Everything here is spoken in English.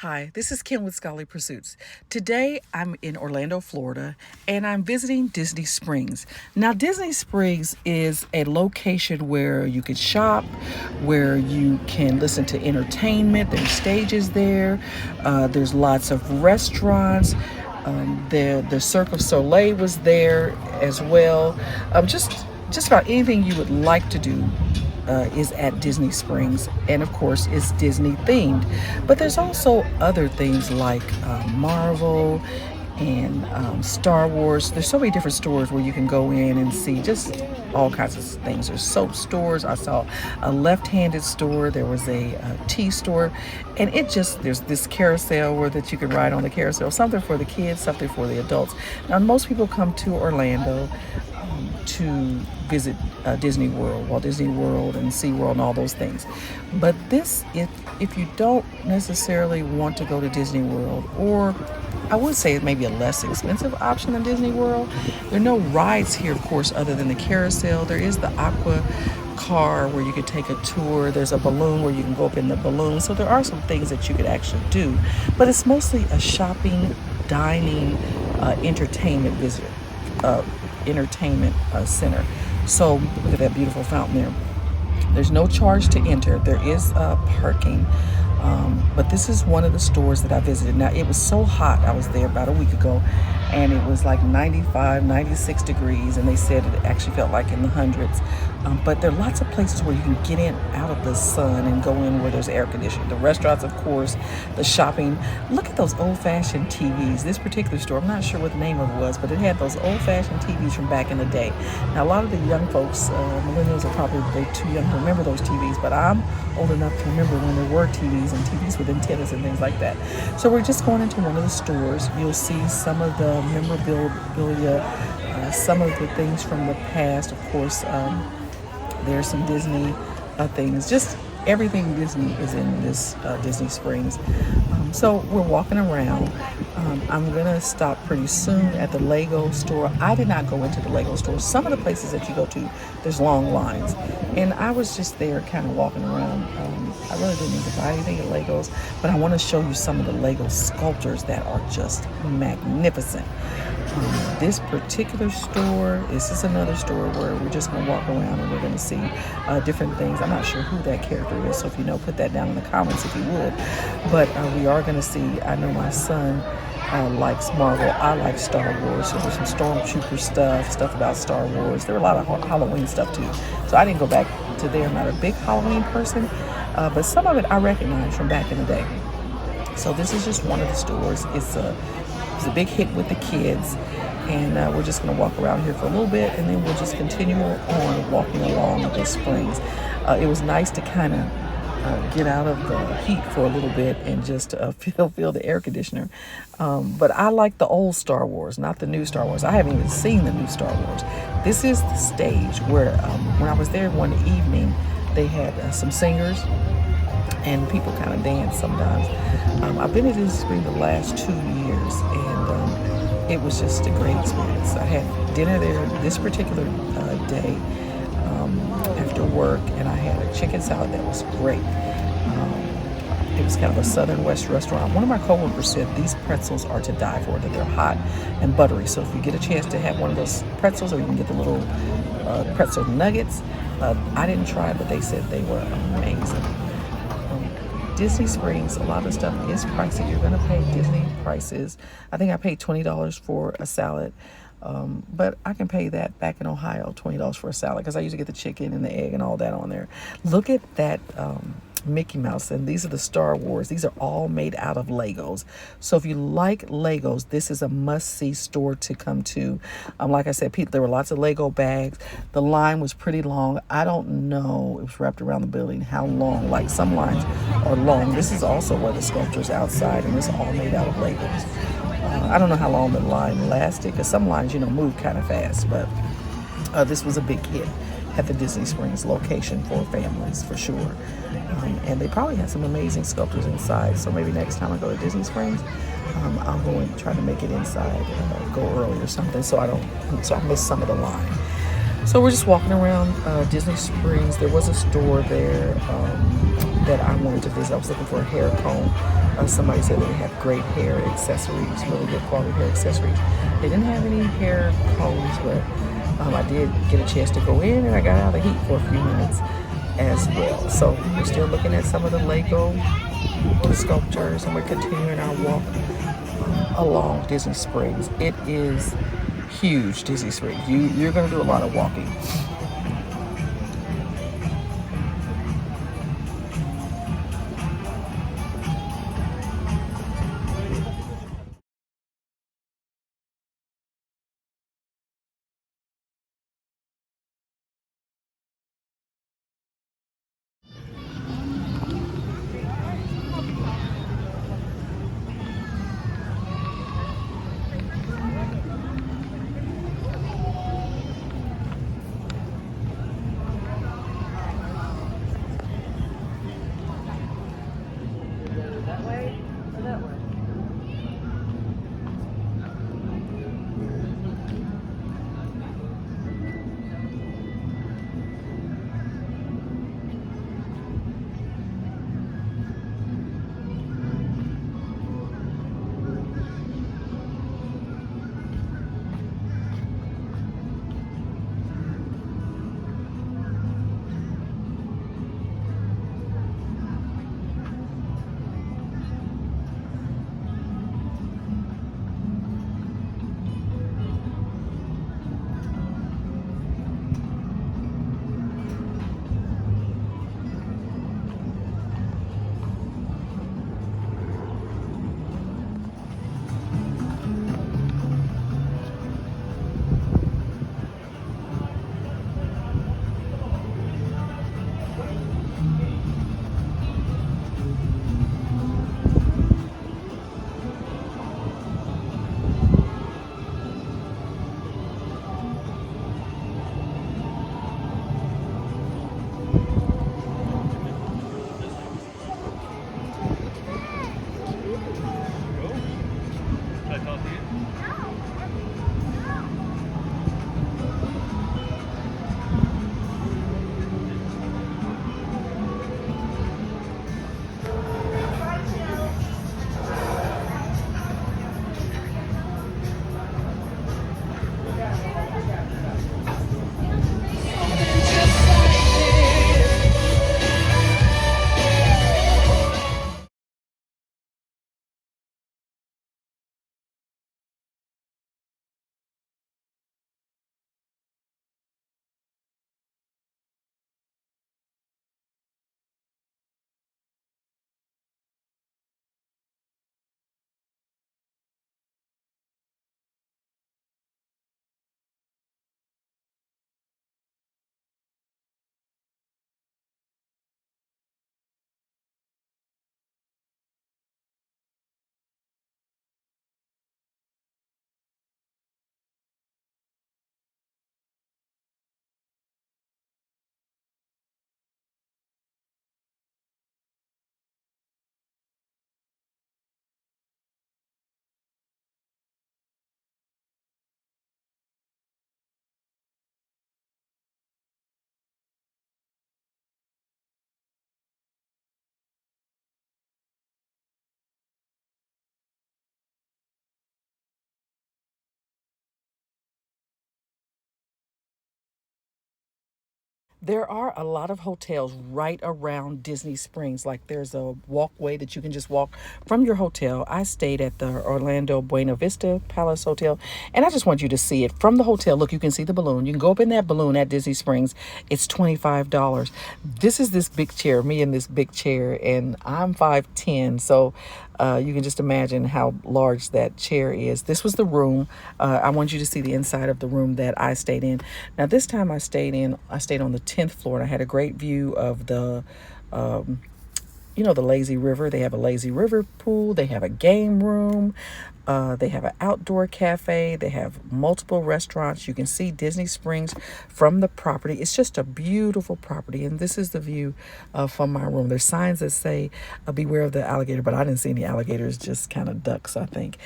Hi, this is Kim with Scholarly Pursuits. Today I'm in Orlando, Florida, and I'm visiting Disney Springs. Now, Disney Springs is a location where you can shop, where you can listen to entertainment. There's stages there. There's lots of restaurants. The Cirque du Soleil was there as well. Just about anything you would like to do is at Disney Springs, and of course, it's Disney themed. But there's also other things like Marvel and Star Wars. There's so many different stores where you can go in and see just all kinds of things. There's soap stores. I saw a left-handed store. There was a tea store, and there's this carousel where that you can ride on the carousel. Something for the kids, something for the adults. Now, most people come to Orlando to visit Disney World, Walt Disney World and SeaWorld and all those things. But if you don't necessarily want to go to Disney World, or I would say it may be a less expensive option than Disney World, there are no rides here, of course, other than the carousel. There is the aqua car where you could take a tour. There's a balloon where you can go up in the balloon. So there are some things that you could actually do, but it's mostly a shopping, dining, entertainment center. So look at that beautiful fountain there. There's no charge to enter. There is parking. But this is one of the stores that I visited. Now, it was so hot. I was there about a week ago, and it was like 95, 96 degrees, and they said it actually felt like in the hundreds. But there are lots of places where you can get in out of the sun and go in where there's air conditioning. The restaurants, of course, the shopping. Look at those old-fashioned TVs. This particular store, I'm not sure what the name of it was, but it had those old-fashioned TVs from back in the day. Now, a lot of the young folks, millennials, are probably too young to remember those TVs, but I'm old enough to remember when there were TVs and TVs with antennas and things like that. So we're just going into one of the stores. You'll see some of the memorabilia, some of the things from the past. Of course, there's some Disney things. Just everything Disney is in this Disney Springs. So we're walking around. I'm going to stop pretty soon at the Lego store. I did not go into the Lego store. Some of the places that you go to, there's long lines. And I was just there kind of walking around. I really didn't need to buy anything at Legos, but I want to show you some of the Lego sculptures that are just magnificent. This particular store, this is another store where we're just going to walk around and we're going to see different things. I'm not sure who that character is, so if you know, put that down in the comments if you would. But we are going to see, I know my son likes Marvel. I like Star Wars, so there's some Stormtrooper stuff about Star Wars. There were a lot of Halloween stuff too. So I didn't go back to there. I'm not a big Halloween person, but some of it I recognize from back in the day. So this is just one of the stores. It's a big hit with the kids, and we're just going to walk around here for a little bit, and then we'll just continue on walking along the springs. It was nice to kind of get out of the heat for a little bit and just feel the air conditioner. But I like the old Star Wars, not the new Star Wars. I haven't even seen the new Star Wars. This is the stage where when I was there one evening, they had some singers, and people kind of dance sometimes. I've been at Disney Springs the last 2 years, and it was just a great experience. I had dinner there this particular day after work, and I had a chicken salad that was great. It was kind of a Southern West restaurant. One of my coworkers said these pretzels are to die for, that they're hot and buttery. So if you get a chance to have one of those pretzels, or you can get the little pretzel nuggets, I didn't try it, but they said they were amazing. Disney Springs, a lot of stuff is pricey. You're going to pay Disney prices. I think I paid $20 for a salad, but I can pay that back in Ohio, $20 for a salad, because I usually get the chicken and the egg and all that on there. Look at that Mickey Mouse, and these are the Star Wars. These are all made out of Legos. So if you like Legos, this is a must-see store to come to. Like I said, there were lots of Lego bags. The line was pretty long. I don't know, it was wrapped around the building, how long. Like, some lines are long. This is also where the sculpture's outside, and it's all made out of Legos. I don't know how long the line lasted, because some lines, move kind of fast, but this was a big hit at the Disney Springs location for families, for sure. And they probably had some amazing sculptures inside, so maybe next time I go to Disney Springs, I'll go and try to make it inside, go early or something, so I miss some of the line. So we're just walking around Disney Springs. There was a store there that I wanted to visit. I was looking for a hair comb. Somebody said that they have great hair accessories, really good quality hair accessories. They didn't have any hair combs, but I did get a chance to go in, and I got out of the heat for a few minutes as well. So we're still looking at some of the Lego sculptures, and we're continuing our walk along Disney Springs. It is huge, Disney Springs. You're going to do a lot of walking. There are a lot of hotels right around Disney Springs. Like there's a walkway that you can just walk from your hotel. I stayed at the Orlando Buena Vista Palace Hotel, and I just want you to see it from the hotel. Look, you can see the balloon. You can go up in that balloon at Disney Springs. It's $25. This is this big chair, me in this big chair, and I'm 5'10", so you can just imagine how large that chair is. This was the room. I want you to see the inside of the room that I stayed in. Now, this time I stayed on the 10th floor, and I had a great view of the the lazy river. They have a lazy river pool. They have a game room. They have an outdoor cafe. They have multiple restaurants. You can see Disney Springs from the property. It's just a beautiful property. And this is the view from my room. There's signs that say, beware of the alligator, but I didn't see any alligators, just kind of ducks, I think.